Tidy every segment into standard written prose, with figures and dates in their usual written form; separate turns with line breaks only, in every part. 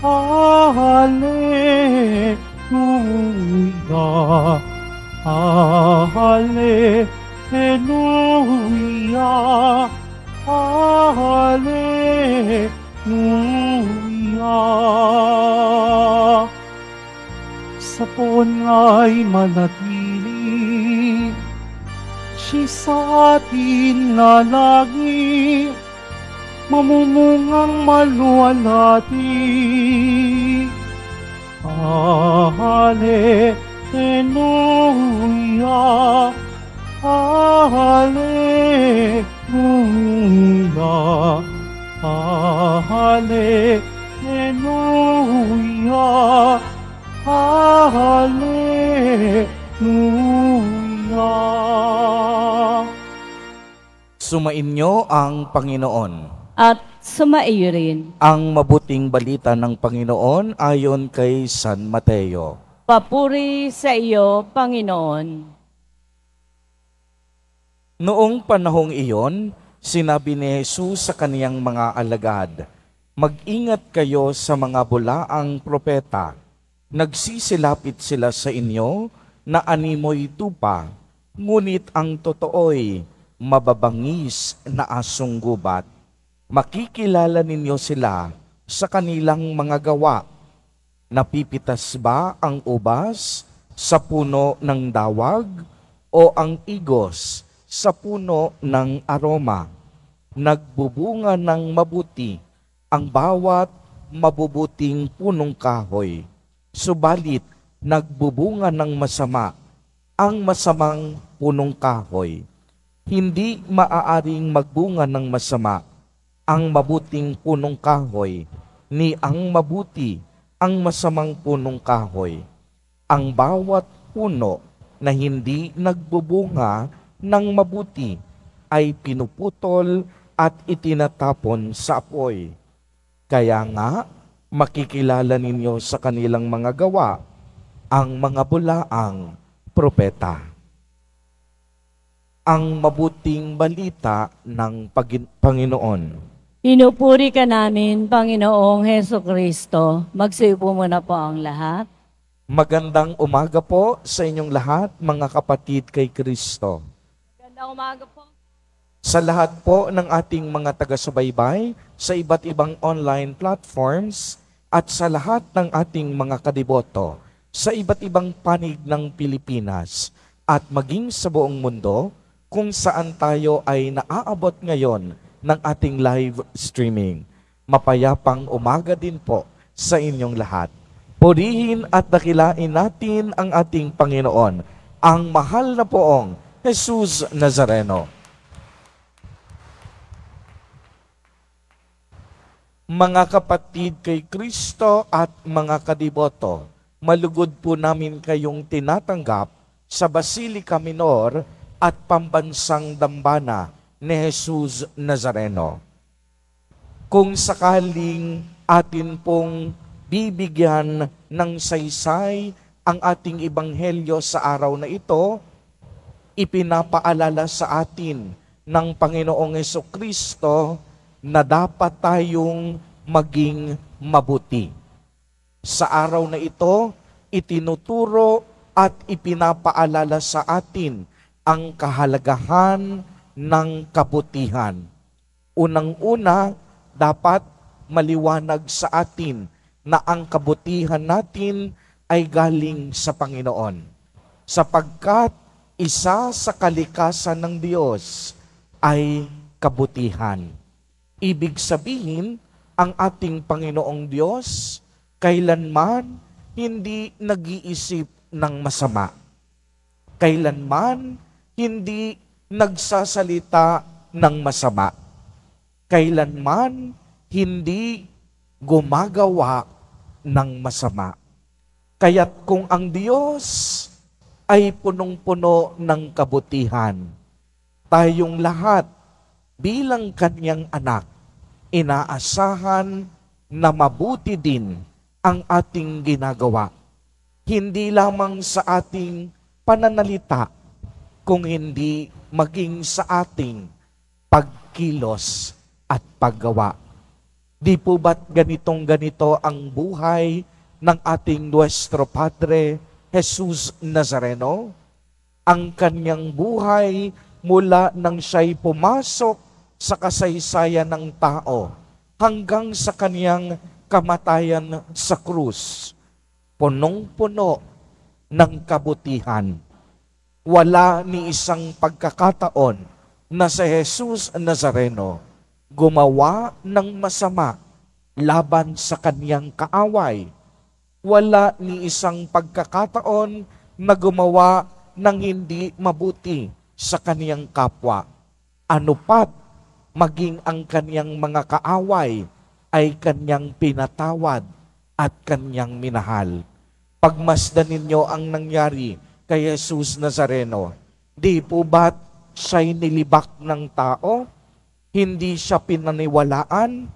Hallelujah, Hallelujah, Hallelujah. Sa poon nga'y manatili, siya sa atin lalagi, mamumungang maluwalhati. Hallelujah, Hallelujah, Hallelujah, Hallelujah.
Sumainyo ang Panginoon.
At sumaiyo rin.
Ang mabuting balita ng Panginoon ayon kay San Mateo.
Papuri sa iyo, Panginoon.
Noong panahong iyon, sinabi ni Jesus sa kaniyang mga alagad, "Mag-ingat kayo sa mga bulaang propeta. Nagsisilapit sila sa inyo na animoy tupa, ngunit ang totoo'y mababangis na asong gubat. Makikilala ninyo sila sa kanilang mga gawa. Napipitas ba ang ubas sa puno ng dawag o ang igos sa puno ng aroma? Nagbubunga ng mabuti ang bawat mabubuting punong kahoy, subalit nagbubunga ng masama ang masamang punong kahoy. Hindi maaaring magbunga ng masama ang mabuting punong kahoy, ni ang mabuti ang masamang punong kahoy. Ang bawat puno na hindi nagbubunga ng mabuti ay pinuputol at itinatapon sa apoy. Kaya nga, makikilala ninyo sa kanilang mga gawa ang mga bulaang propeta." Ang mabuting balita ng Panginoon.
Pinupuri ka namin, Panginoong Hesukristo. Magsiupo muna po ang lahat.
Magandang umaga po sa inyong lahat, mga kapatid kay Kristo.
Magandang umaga po.
Sa lahat po ng ating mga taga-subaybay sa iba't ibang online platforms at sa lahat ng ating mga kadiboto sa iba't ibang panig ng Pilipinas at maging sa buong mundo kung saan tayo ay naaabot ngayon ng ating live streaming. Mapayapang umaga din po sa inyong lahat. Purihin at dakilain natin ang ating Panginoon, ang mahal na poong Jesus Nazareno. Mga kapatid kay Kristo at mga kadiboto, malugod po namin kayong tinatanggap sa Basilica Minor at Pambansang Dambana ni Jesus Nazareno. Kung sakaling atin pong bibigyan ng saysay ang ating ebanghelyo sa araw na ito, ipinapaalala sa atin ng Panginoong Hesukristo na dapat tayong maging mabuti. Sa araw na ito, itinuturo at ipinapaalala sa atin ang kahalagahan ng kabutihan. Unang-una, dapat maliwanag sa atin na ang kabutihan natin ay galing sa Panginoon. Sapagkat isa sa kalikasan ng Diyos ay kabutihan. Ibig sabihin, ang ating Panginoong Diyos kailanman hindi nag-iisip ng masama. Kailanman hindi nagsasalita ng masama. Kailanman hindi gumagawa ng masama. Kaya't kung ang Diyos ay punong-puno ng kabutihan, tayong lahat bilang Kanyang anak, inaasahan na mabuti din ang ating ginagawa. Hindi lamang sa ating pananalita, kung hindi maging sa ating pagkilos at paggawa. Di po ba't ganitong-ganito ang buhay ng ating Nuestro Padre, Jesus Nazareno? Ang kanyang buhay mula nang siya'y pumasok sa kasaysayan ng tao hanggang sa kanyang kamatayan sa krus. Punong-puno ng kabutihan. Wala ni isang pagkakataon na si Jesus Nazareno gumawa ng masama laban sa kanyang kaaway. Wala ni isang pagkakataon na gumawa ng hindi mabuti sa kaniyang kapwa. Ano pat, maging ang kaniyang mga kaaway ay kaniyang pinatawad at kaniyang minahal. Pagmasdan ninyo ang nangyari kay Jesus Nazareno. Di po ba't siya'y nilibak ng tao? Hindi siya pinaniwalaan,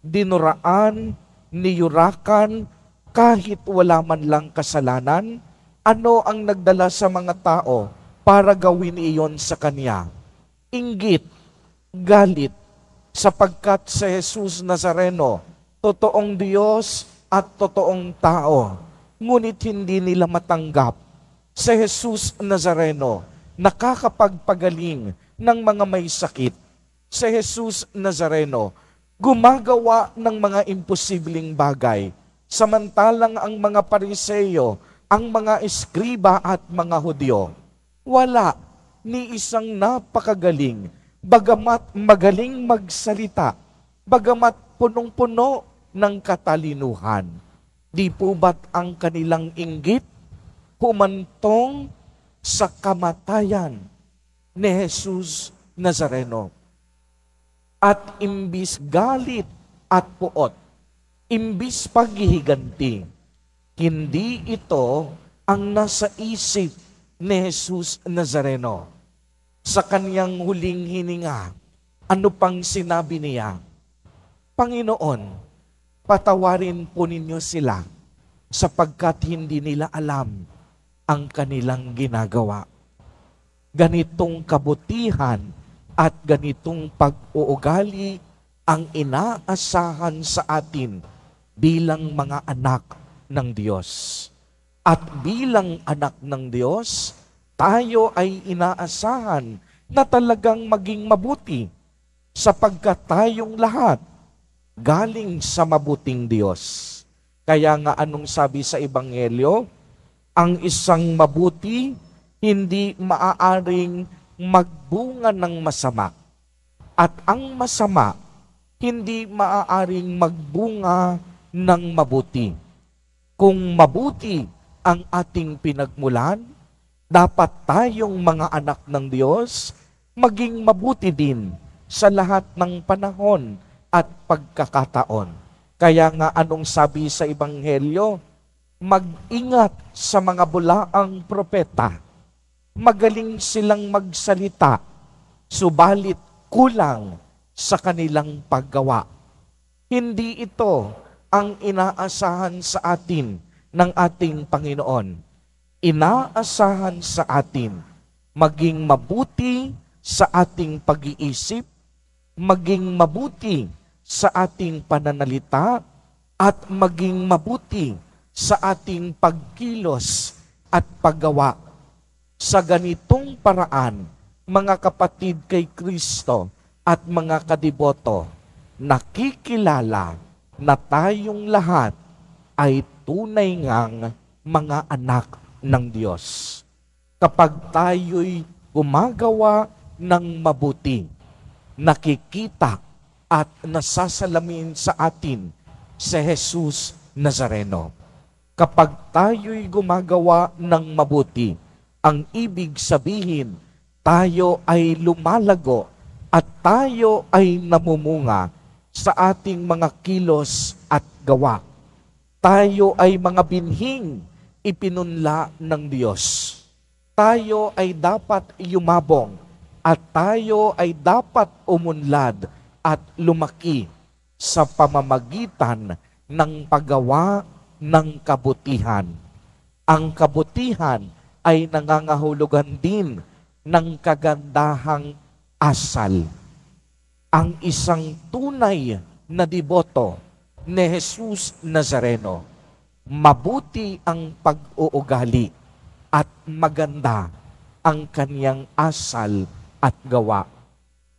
dinuraan, niyurakan, kahit wala man lang kasalanan. Ano ang nagdala sa mga tao para gawin iyon sa kanya? Inggit, galit, sapagkat si Jesus Nazareno, totoong Diyos at totoong tao. Ngunit hindi nila matanggap si Jesus Nazareno, nakakapagpagaling ng mga may sakit. Si Jesus Nazareno, gumagawa ng mga imposibleng bagay, samantalang ang mga Pariseyo, ang mga eskriba at mga Hudyo, wala ni isang napakagaling, bagamat magaling magsalita, bagamat punong-puno ng katalinuhan. Di po ba't ang kanilang inggit humantong sa kamatayan ni Jesus Nazareno? At imbis galit at puot, imbis paghihiganti, hindi ito ang nasa isip ni Jesus Nazareno. Sa kanyang huling hininga, ano pang sinabi niya? Panginoon, patawarin po ninyo sila sapagkat hindi nila alam ang kanilang ginagawa. Ganitong kabutihan at ganitong pag-uugali ang inaasahan sa atin bilang mga anak ng Diyos. At bilang anak ng Diyos, tayo ay inaasahan na talagang maging mabuti sapagkat tayong lahat galing sa mabuting Diyos. Kaya nga anong sabi sa Ebanghelyo? Ang isang mabuti hindi maaaring magbunga ng masama. At ang masama hindi maaaring magbunga ng mabuti. Kung mabuti ang ating pinagmulan, dapat tayong mga anak ng Diyos maging mabuti din sa lahat ng panahon at pagkakataon. Kaya nga anong sabi sa Ebanghelyo? Mag-ingat sa mga bulaang propeta. Magaling silang magsalita, subalit kulang sa kanilang paggawa. Hindi ito ang inaasahan sa atin ng ating Panginoon. Inaasahan sa atin maging mabuti sa ating pag-iisip, maging mabuti sa ating pananalita, at maging mabuti sa ating pagkilos at paggawa. Sa ganitong paraan, mga kapatid kay Kristo at mga kadiboto, nakikilala na tayong lahat ay tunay ngang mga anak ng Diyos. Kapag tayo'y gumagawa ng mabuti, nakikita at nasasalamin sa atin si Jesus Nazareno. Kapag tayo'y gumagawa ng mabuti, ang ibig sabihin, tayo ay lumalago at tayo ay namumunga sa ating mga kilos at gawa. Tayo ay mga binhing ipinunla ng Diyos. Tayo ay dapat yumabong at tayo ay dapat umunlad at lumaki sa pamamagitan ng paggawa ng kabutihan. Ang kabutihan ay nangangahulugan din ng kagandahang asal. Ang isang tunay na deboto ni Jesus Nazareno. Mabuti ang pag-uugali at maganda ang kaniyang asal at gawa.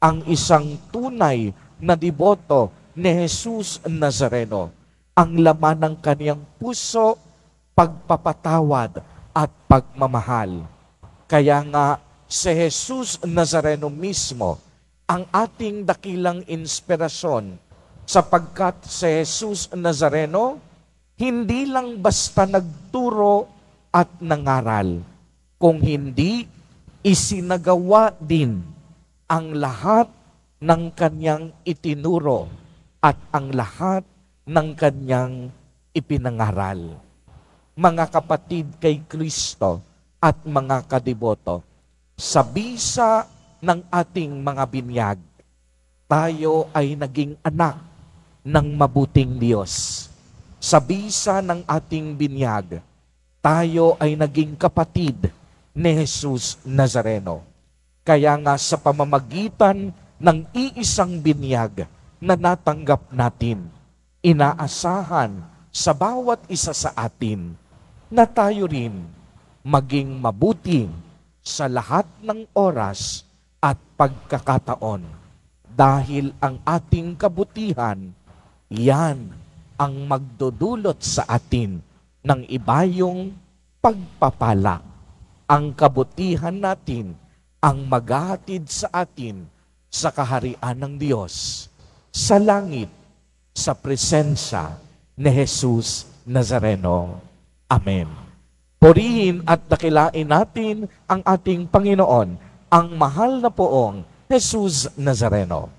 Ang isang tunay na deboto ni Jesus Nazareno, ang laman ng kaniyang puso, pagpapatawad at pagmamahal. Kaya nga si Jesus Nazareno mismo ang ating dakilang inspirasyon, sapagkat si Jesus Nazareno hindi lang basta nagturo at nangaral, kung hindi isinagawa din ang lahat ng kanyang itinuro at ang lahat ng kanyang ipinangaral. Mga kapatid kay Kristo at mga kadiboto, sa bisa ng ating mga binyag, tayo ay naging anak ng mabuting Diyos. Sa bisa ng ating binyag, tayo ay naging kapatid ni Jesus Nazareno. Kaya nga sa pamamagitan ng iisang binyag na natanggap natin, inaasahan sa bawat isa sa atin na tayo rin maging mabuti sa lahat ng oras at pagkakataon. Dahil ang ating kabutihan, yan ang magdudulot sa atin ng ibayong pagpapala. Ang kabutihan natin ang maghahatid sa atin sa kaharian ng Diyos, sa langit, sa presensya ni Jesus Nazareno. Amen. Purihin at dakilain natin ang ating Panginoon, ang mahal na poong Jesus Nazareno.